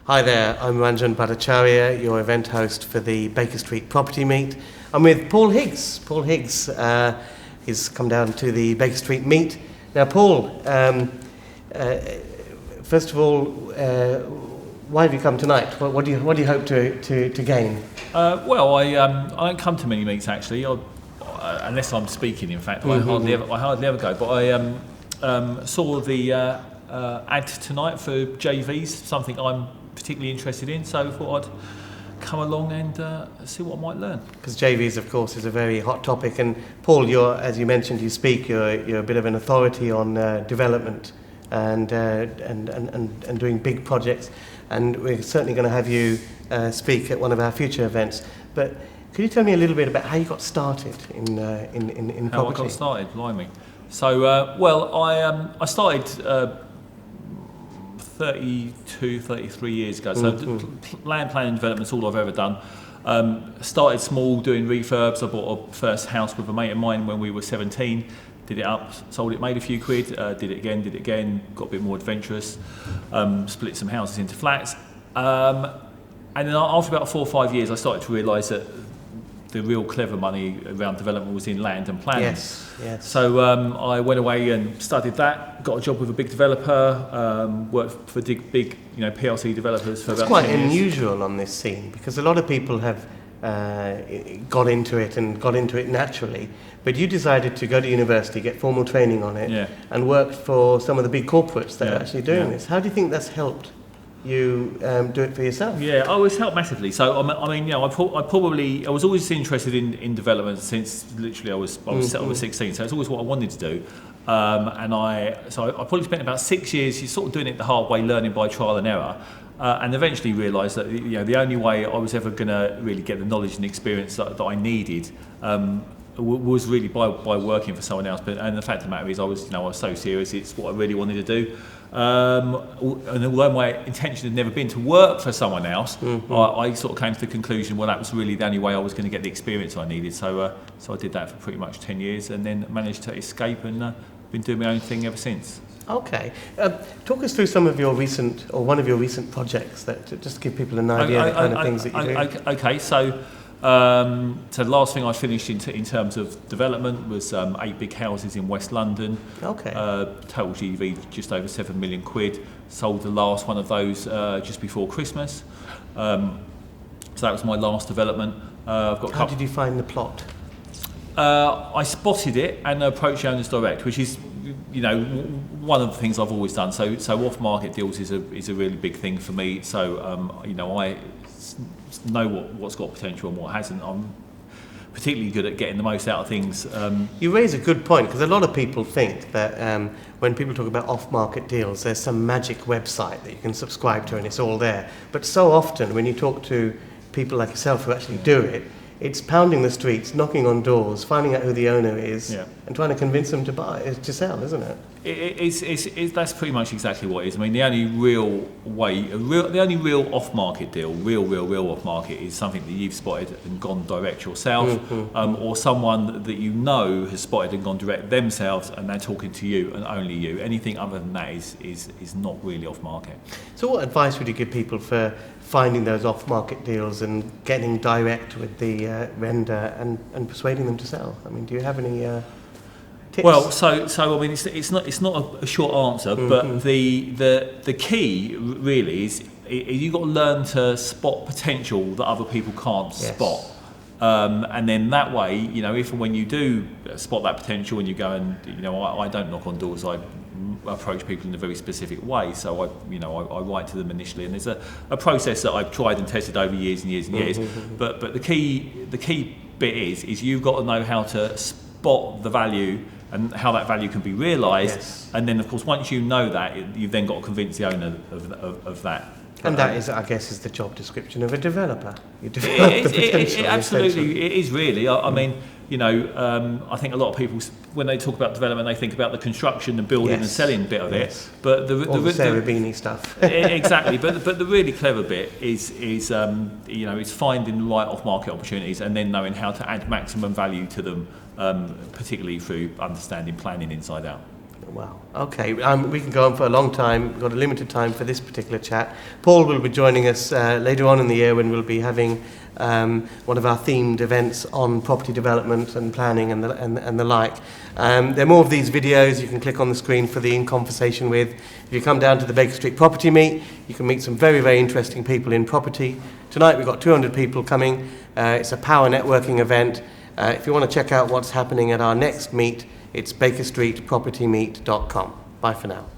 Hi there, I'm Ranjan Bhattacharya, your event host for the Baker Street Property Meet. I'm with Paul Higs. Paul Higs has come down to the Baker Street Meet. Now, Paul, first of all, why have you come tonight? What do you hope to gain? I don't come to many meets actually, unless I'm speaking. In fact, I hardly ever go. But I saw the ad tonight for JVs, something I'm particularly interested in. So I thought I'd come along and see what I might learn. Because JVs, of course, is a very hot topic. And Paul, as you mentioned, you're a bit of an authority on development and doing big projects. And we're certainly going to have you speak at one of our future events. But could you tell me a little bit about how you got started in property? How I got started, blimey. So, I started 32, 33 years ago. So land planning and development's all I've ever done. Started small, doing refurbs. I bought a first house with a mate of mine when we were 17. Did it up, sold it, made a few quid, did it again, got a bit more adventurous, split some houses into flats. And then after about 4 or 5 years, I started to realise that the real clever money around development was in land and planning. Yes. So I went away and studied that, got a job with a big developer, worked for big PLC developers for about 10 years. It's quite unusual on this scene, because a lot of people have got into it naturally, but you decided to go to university, get formal training on it, and worked for some of the big corporates that are actually doing this. How do you think that's helped you do it for yourself? Yeah, it's helped massively. So I was always interested in development since literally I was 16. So it's always what I wanted to do. I probably spent about 6 years sort of doing it the hard way, learning by trial and error. And eventually realised that the only way I was ever going to really get the knowledge and experience that I needed was really by working for someone else. And the fact of the matter is, I was so serious. It's what I really wanted to do. And although my intention had never been to work for someone else, I sort of came to the conclusion, that was really the only way I was going to get the experience I needed. So I did that for pretty much 10 years, and then managed to escape and been doing my own thing ever since. Okay. Talk us through one of your recent projects, that just give people an idea of the kind of things that you do. Okay, so the last thing I finished in terms of development was 8 big houses in West London. Okay. Total GDV just over 7 million quid. Sold the last one of those just before Christmas. So that was my last development. How did you find the plot? I spotted it and approached the owners direct, which is one of the things I've always done. So off-market deals is a really big thing for me. So I know what's got potential and what hasn't. I'm particularly good at getting the most out of things. You raise a good point, because a lot of people think that when people talk about off-market deals, there's some magic website that you can subscribe to and it's all there. But so often when you talk to people like yourself who actually do it, it's pounding the streets, knocking on doors, finding out who the owner is, and trying to convince them to sell, isn't it? That's pretty much exactly what it is. I mean, the only real off-market deal, real off-market, is something that you've spotted and gone direct yourself, or someone that has spotted and gone direct themselves, and they're talking to you and only you. Anything other than that is not really off-market. So what advice would you give people for finding those off-market deals and getting direct with the vendor and persuading them to sell? I mean, do you have any tips? Well, so I mean, it's not a short answer, but the key really is you've got to learn to spot potential that other people can't spot. And then that way, if and when you do spot that potential and you go and, I don't knock on doors, I approach people in a very specific way. So I write to them initially, and there's a process that I've tried and tested over years and years and years. But the key bit is you've got to know how to spot the value and how that value can be realised. And then, of course, once you know that, you've then got to convince the owner of that. And that is, I guess, is the job description of a developer. You develop the potential. Absolutely, it is really. I mean, I think a lot of people, when they talk about development, they think about the construction, the building and selling bit of it. But the Sarah Beanie stuff. Exactly. But the really clever bit is finding the right off-market opportunities and then knowing how to add maximum value to them, particularly through understanding planning inside out. Wow. Okay. We can go on for a long time. We've got a limited time for this particular chat. Paul will be joining us later on in the year when we'll be having one of our themed events on property development and planning and the like. There are more of these videos. You can click on the screen for the In Conversation With. If you come down to the Baker Street Property Meet, you can meet some very, very interesting people in property. Tonight we've got 200 people coming. It's a power networking event. If you want to check out what's happening at our next meet, it's bakerstreetpropertymeet.com. Bye for now.